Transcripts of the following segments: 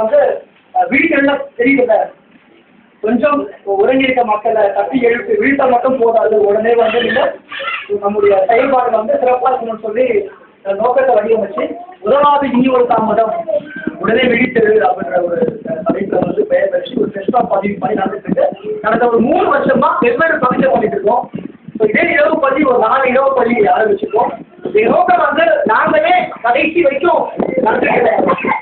வந்து வீடுகள்லாம் தெரியுதுல்ல, கொஞ்சம் உறங்கியிருக்க மக்களை தட்டி எழுப்பி வீட்டை மட்டும் போதாது, உடனே வந்து நீங்கள் நம்முடைய செயல்பாடு வந்து சிறப்பாக இருக்கணும்னு சொல்லி நோக்கத்தை வடிவமைச்சு உதவாது இனி ஒரு தாமதம் உடனே விழித்தெழு அப்படின்ற ஒரு தலைப்பில் வந்து பெயர் வச்சு ஒரு டெஸ்ட் ஆஃப் பதிவு பண்ணி நடந்துட்டு இருக்கு. கடந்த ஒரு 3 வருஷமா வெவ்வேறு பகுதியை பண்ணிட்டு இருக்கோம். இதே இரவு பள்ளி ஒரு 4 இரவு பள்ளி ஆரம்பிச்சிருக்கோம். நோக்கம் வந்து நாங்களே கடைசி வரைக்கும்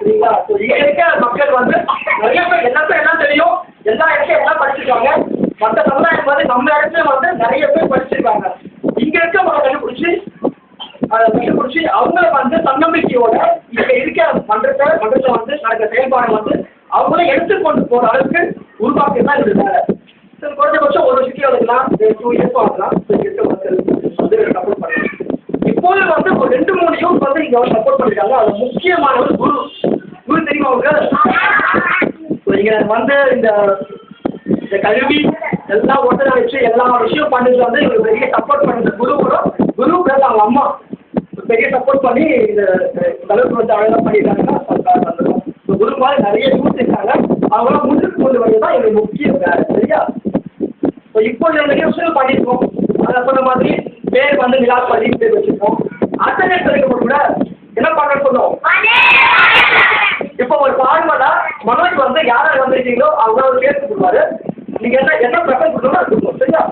சரிங்களா? இங்க இருக்க மக்கள் வந்து நிறைய பேர் எல்லாத்தையும் எல்லாம் தெரியும், எல்லா இடத்தையும் எல்லாம் படிச்சிருக்காங்க. மற்ற சமுதாயம் வந்து நம்ம இடத்துல வந்து நிறைய பேர் படிச்சிருக்காங்க. இங்க இருக்கவங்களை கண்டுபிடிச்சி அவங்கள வந்து தன்னம்பிக்கையோட இங்க இருக்க மன்றத்தை வந்து நடக்க செயல்பாடு வந்து அவங்கள எடுத்துக்கொண்டு போற அளவுக்கு உருவாக்கி தான் இது வேலை. குறைஞ்சபட்சம் ஒரு வருஷத்துக்கு அதுக்கெல்லாம் 2 இயர்ஸ் ஆகலாம். இருக்க மக்கள் வந்து சப்போர்ட் பண்ணலாம். இப்போது வந்து ஒரு 2-3 யூத் வந்து இங்க வந்து சப்போர்ட் பண்ணிருக்காங்க. அது முக்கியமான ஒரு குரு தெரியுமா அவங்க? இங்க வந்து இந்த கல்வி எல்லாம் ஒருத்தர வச்சு எல்லா விஷயம் பண்ணது வந்து இவங்க பெரிய சப்போர்ட் பண்ண குரு பிளஸ் அவங்க அம்மா பெரிய சப்போர்ட் பண்ணி இந்த அளவுக்கு வந்து அழகாக பண்ணிட்டாங்கன்னா வந்துடும். குரு மாதிரி நிறைய யூத் இருக்காங்க. அவங்களாம் முன்னுக்கு கொண்டு வரது தான் எங்களுக்கு முக்கியம் வேலை. சரியா? இப்போ நிறைய விஷயங்கள் பண்ணியிருக்கோம். அதை சொன்ன மாதிரி பேர் வந்து விழா பள்ளி பேர் வச்சுருக்கோம். அட்டனன்ஸ் எடுக்கும்போது கூட என்ன பண்ணுறோம் சொல்லுவோம். இப்போ ஒரு ஃபார்மலா மனோஜ் வந்து யாராவது வந்திருக்கீங்களோ அவங்க ஒரு பேர் கொடுப்பாரு. நீங்கள் என்ன ப்ரெஃபர் கொடுக்கணும் அது கொடுக்கணும். சரியா?